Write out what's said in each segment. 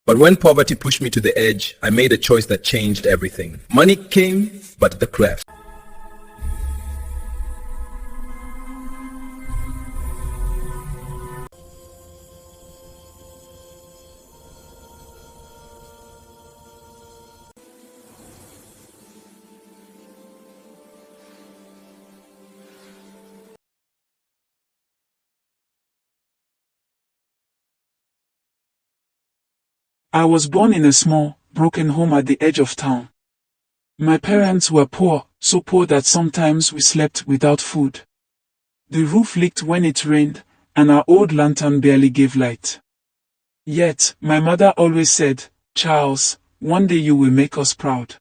But when poverty pushed me to the edge, I made a choice that changed everything. Money came, but the craft. I was born in a small, broken home at the edge of town. My parents were poor, so poor that sometimes we slept without food. The roof leaked when it rained, and our old lantern barely gave light. Yet, my mother always said, "Charles, one day you will make us proud."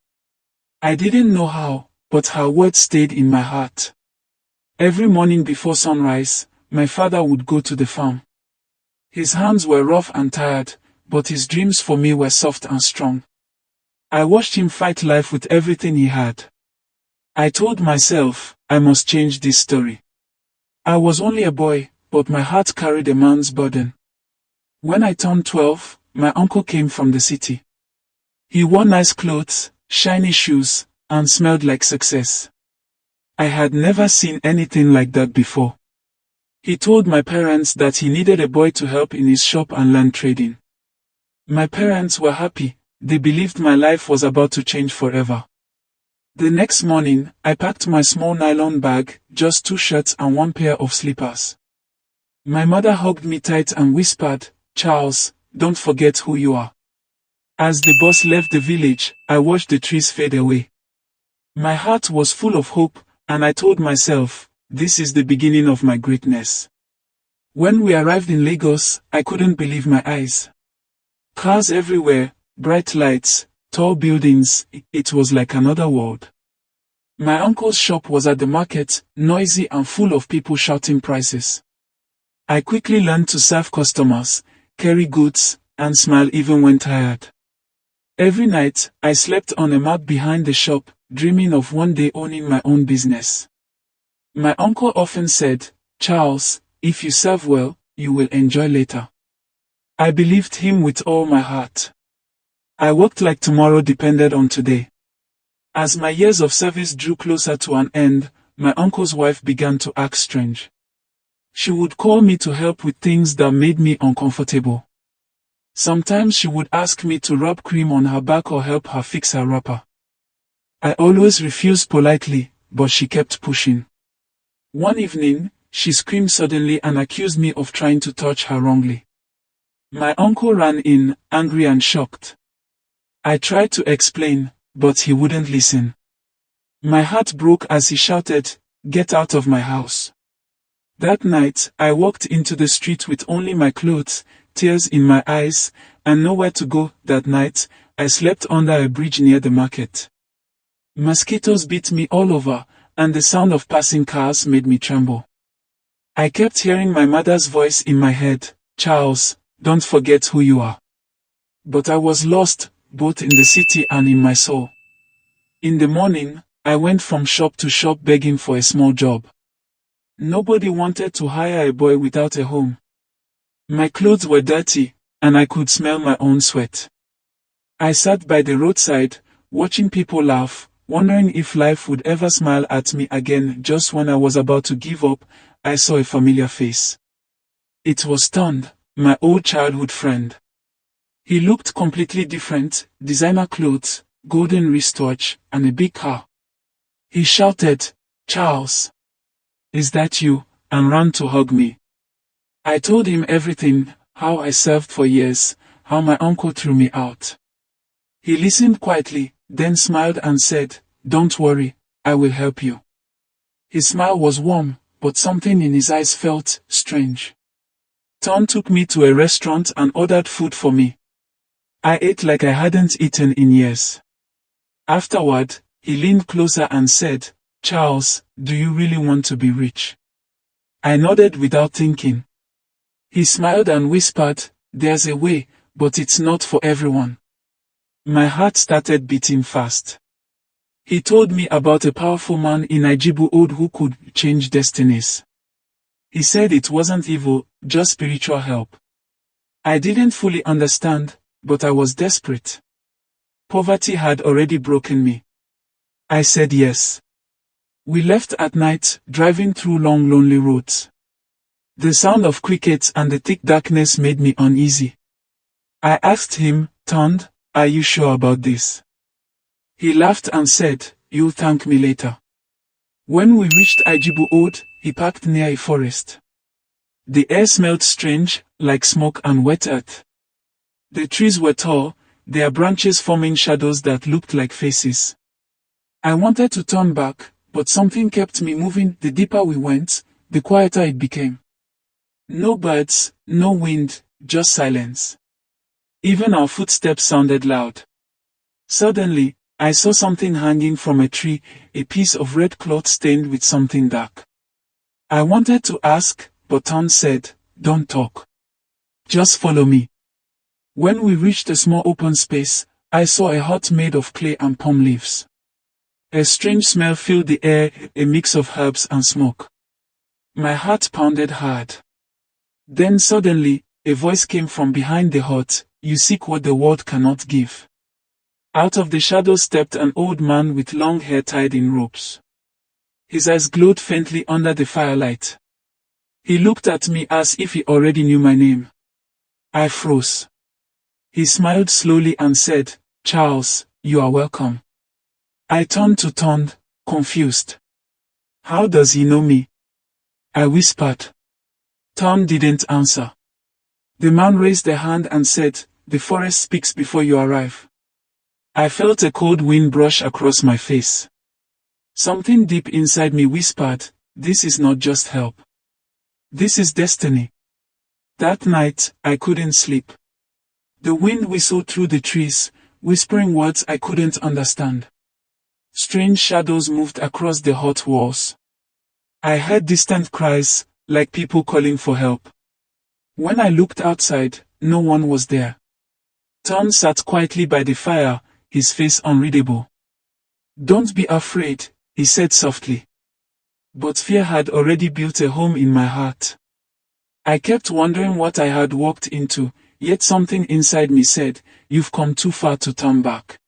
I didn't know how, but her words stayed in my heart. Every morning before sunrise, my father would go to the farm. His hands were rough and tired, but his dreams for me were soft and strong. I watched him fight life with everything he had. I told myself, I must change this story. I was only a boy, but my heart carried a man's burden. When I turned 12, my uncle came from the city. He wore nice clothes, shiny shoes, and smelled like success. I had never seen anything like that before. He told my parents that he needed a boy to help in his shop and learn trading. My parents were happy. They believed my life was about to change forever. The next morning, I packed my small nylon bag, just 2 shirts and 1 pair of slippers. My mother hugged me tight and whispered, "Charles, don't forget who you are." As the bus left the village, I watched the trees fade away. My heart was full of hope, and I told myself, this is the beginning of my greatness. When we arrived in Lagos, I couldn't believe my eyes. Cars everywhere, bright lights, tall buildings, it was like another world. My uncle's shop was at the market, noisy and full of people shouting prices. I quickly learned to serve customers, carry goods, and smile even when tired. Every night, I slept on a mat behind the shop, dreaming of one day owning my own business. My uncle often said, "Charles, if you serve well, you will enjoy later." I believed him with all my heart. I worked like tomorrow depended on today. As my years of service drew closer to an end, my uncle's wife began to act strange. She would call me to help with things that made me uncomfortable. Sometimes she would ask me to rub cream on her back or help her fix her wrapper. I always refused politely, but she kept pushing. One evening, she screamed suddenly and accused me of trying to touch her wrongly. My uncle ran in, angry and shocked. I tried to explain, but he wouldn't listen. My heart broke as he shouted, "Get out of my house." That night, I walked into the street with only my clothes, tears in my eyes, and nowhere to go. That night, I slept under a bridge near the market. Mosquitoes bit me all over, and the sound of passing cars made me tremble. I kept hearing my mother's voice in my head, "Charles, don't forget who you are." But I was lost, both in the city and in my soul. In the morning, I went from shop to shop begging for a small job. Nobody wanted to hire a boy without a home. My clothes were dirty, and I could smell my own sweat. I sat by the roadside, watching people laugh, wondering if life would ever smile at me again. Just when I was about to give up, I saw a familiar face. It was Stunned, my old childhood friend. He looked completely different, designer clothes, golden wristwatch, and a big car. He shouted, "Charles, is that you?" and ran to hug me. I told him everything, how I served for years, how my uncle threw me out. He listened quietly, then smiled and said, "Don't worry, I will help you." His smile was warm, but something in his eyes felt strange. Tom took me to a restaurant and ordered food for me. I ate like I hadn't eaten in years. Afterward, he leaned closer and said, "Charles, do you really want to be rich?" I nodded without thinking. He smiled and whispered, "There's a way, but it's not for everyone." My heart started beating fast. He told me about a powerful man in Nigeria who could change destinies. He said it wasn't evil, just spiritual help. I didn't fully understand, but I was desperate. Poverty had already broken me. I said yes. We left at night, driving through long lonely roads. The sound of crickets and the thick darkness made me uneasy. I asked him, "Tond, are you sure about this?" He laughed and said, "You'll thank me later." When we reached Ijibu Ode, he parked near a forest. The air smelled strange, like smoke and wet earth. The trees were tall, their branches forming shadows that looked like faces. I wanted to turn back, but something kept me moving. The deeper we went, the quieter it became. No birds, no wind, just silence. Even our footsteps sounded loud. Suddenly, I saw something hanging from a tree, a piece of red cloth stained with something dark. I wanted to ask, but Tond said, "Don't talk. Just follow me." When we reached a small open space, I saw a hut made of clay and palm leaves. A strange smell filled the air, a mix of herbs and smoke. My heart pounded hard. Then suddenly, a voice came from behind the hut, "You seek what the world cannot give." Out of the shadows stepped an old man with long hair tied in ropes. His eyes glowed faintly under the firelight. He looked at me as if he already knew my name. I froze. He smiled slowly and said, "Charles, you are welcome." I turned to Tond, confused. "How does he know me?" I whispered. Tond didn't answer. The man raised a hand and said, "The forest speaks before you arrive." I felt a cold wind brush across my face. Something deep inside me whispered, "This is not just help. This is destiny." That night, I couldn't sleep. The wind whistled through the trees, whispering words I couldn't understand. Strange shadows moved across the hut walls. I heard distant cries, like people calling for help. When I looked outside, no one was there. Tom sat quietly by the fire, his face unreadable. "Don't be afraid," he said softly. But fear had already built a home in my heart. I kept wondering what I had walked into, yet something inside me said, "You've come too far to turn back."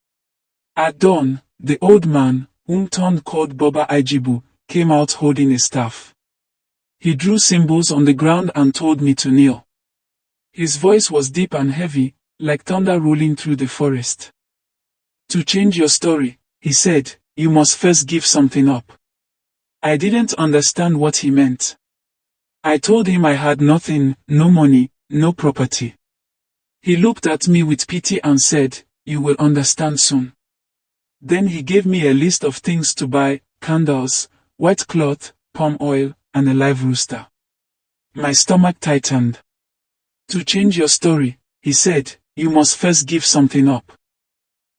At dawn, the old man, whom Tond called Baba Ijibu, came out holding a staff. He drew symbols on the ground and told me to kneel. His voice was deep and heavy, like thunder rolling through the forest. "To change your story," he said, "you must first give something up." I didn't understand what he meant. I told him I had nothing, no money, no property. He looked at me with pity and said, "You will understand soon." Then he gave me a list of things to buy: candles, white cloth, palm oil, and a live rooster. My stomach tightened. "To change your story," he said, "you must first give something up."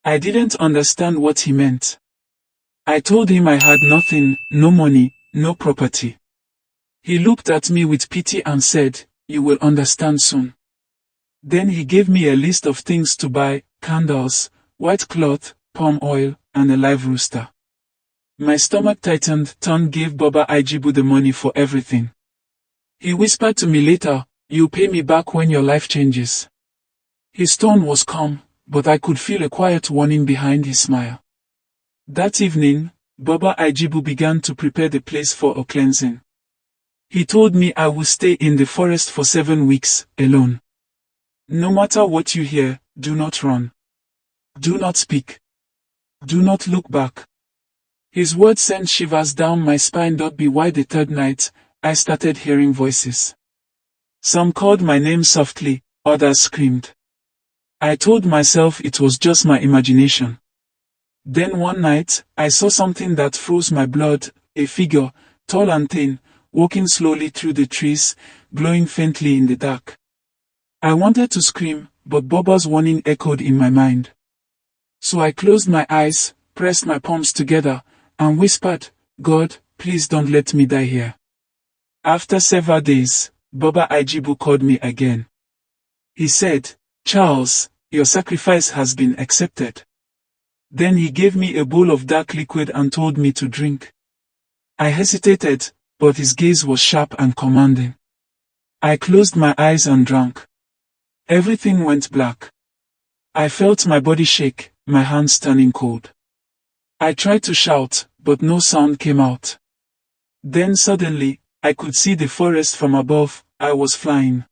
I didn't understand what he meant. I told him I had nothing, no money, no property. He looked at me with pity and said, "You will understand soon." Then he gave me a list of things to buy: candles, white cloth, palm oil, and a live rooster. My stomach tightened. Tond gave Baba Ijibu the money for everything. He whispered to me later, "You'll pay me back when your life changes." His tone was calm, but I could feel a quiet warning behind his smile. That evening, Baba Ijibu began to prepare the place for a cleansing. He told me I would stay in the forest for 7 weeks, alone. "No matter what you hear, do not run. Do not speak. Do not look back." His words sent shivers down my spine. By the third night, I started hearing voices. Some called my name softly, others screamed. I told myself it was just my imagination. Then one night, I saw something that froze my blood, a figure, tall and thin, walking slowly through the trees, glowing faintly in the dark. I wanted to scream, but Baba's warning echoed in my mind. So I closed my eyes, pressed my palms together, and whispered, "God, please don't let me die here." After several days, Baba Ijibu called me again. He said, "Charles, your sacrifice has been accepted." Then he gave me a bowl of dark liquid and told me to drink. I hesitated, but his gaze was sharp and commanding. I closed my eyes and drank. Everything went black. I felt my body shake, my hands turning cold. I tried to shout, but no sound came out. Then suddenly, I could see the forest from above. I was flying.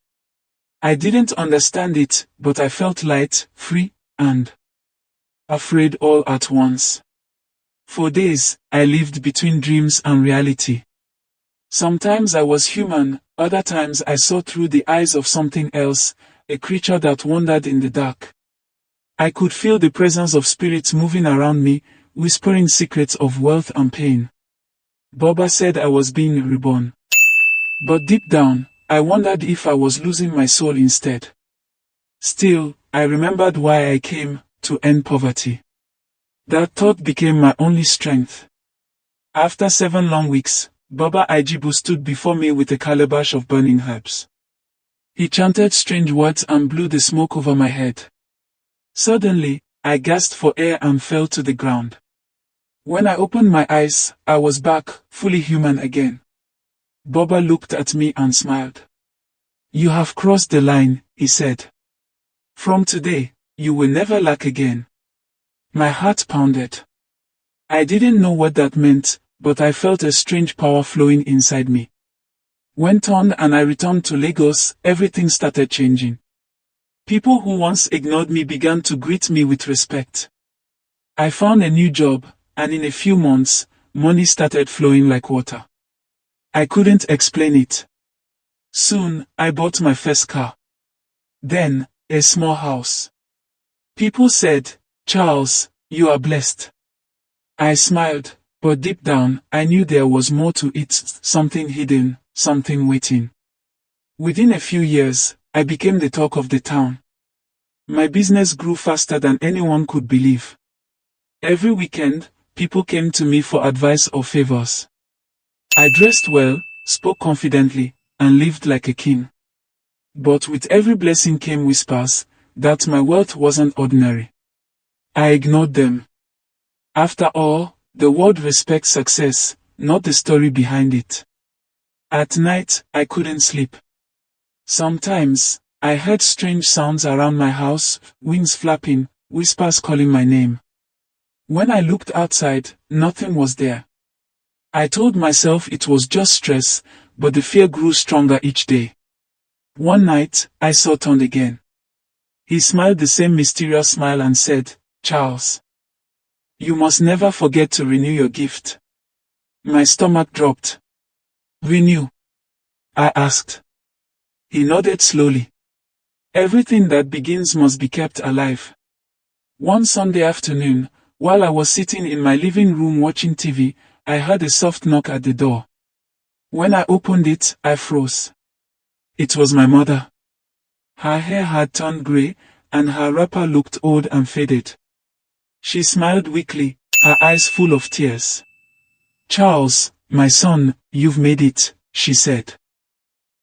I didn't understand it, but I felt light, free, and afraid all at once. For days, I lived between dreams and reality. Sometimes I was human, other times I saw through the eyes of something else, a creature that wandered in the dark. I could feel the presence of spirits moving around me, whispering secrets of wealth and pain. Baba said I was being reborn. But deep down, I wondered if I was losing my soul instead. Still, I remembered why I came, to end poverty. That thought became my only strength. After 7 long weeks, Baba Ijibu stood before me with a calabash of burning herbs. He chanted strange words and blew the smoke over my head. Suddenly, I gasped for air and fell to the ground. When I opened my eyes, I was back, fully human again. Baba looked at me and smiled. "You have crossed the line," he said. "From today, you will never lack again." My heart pounded. I didn't know what that meant, but I felt a strange power flowing inside me. When turned and I returned to Lagos, everything started changing. People who once ignored me began to greet me with respect. I found a new job, and in a few months, money started flowing like water. I couldn't explain it. Soon, I bought my first car. Then, a small house. People said, "Charles, you are blessed." I smiled, but deep down, I knew there was more to it, something hidden, something waiting. Within a few years, I became the talk of the town. My business grew faster than anyone could believe. Every weekend, people came to me for advice or favors. I dressed well, spoke confidently, and lived like a king. But with every blessing came whispers that my wealth wasn't ordinary. I ignored them. After all, the world respects success, not the story behind it. At night, I couldn't sleep. Sometimes, I heard strange sounds around my house, wings flapping, whispers calling my name. When I looked outside, nothing was there. I told myself it was just stress, but the fear grew stronger each day. One night, I saw Tom again. He smiled the same mysterious smile and said, "Charles, you must never forget to renew your gift." My stomach dropped. "Renew?" I asked. He nodded slowly. "Everything that begins must be kept alive." One Sunday afternoon, while I was sitting in my living room watching TV, I heard a soft knock at the door. When I opened it, I froze. It was my mother. Her hair had turned gray, and her wrapper looked old and faded. She smiled weakly, her eyes full of tears. "Charles, my son, you've made it," she said.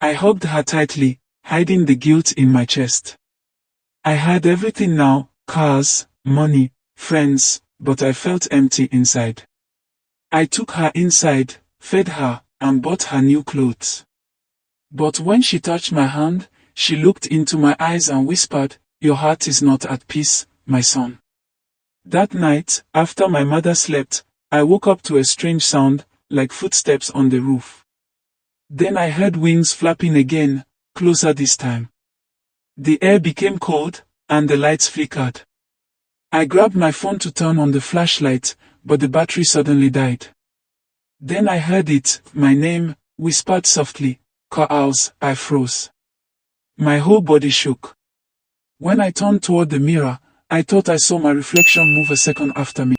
I hugged her tightly, hiding the guilt in my chest. I had everything now, cars, money, friends, but I felt empty inside. I took her inside, fed her, and bought her new clothes. But when she touched my hand, she looked into my eyes and whispered, "Your heart is not at peace, my son." That night, after my mother slept, I woke up to a strange sound, like footsteps on the roof. Then I heard wings flapping again, closer this time. The air became cold, and the lights flickered. I grabbed my phone to turn on the flashlight, but the battery suddenly died. Then I heard it, my name, whispered softly, "Charles." I froze. My whole body shook. When I turned toward the mirror, I thought I saw my reflection move a second after me.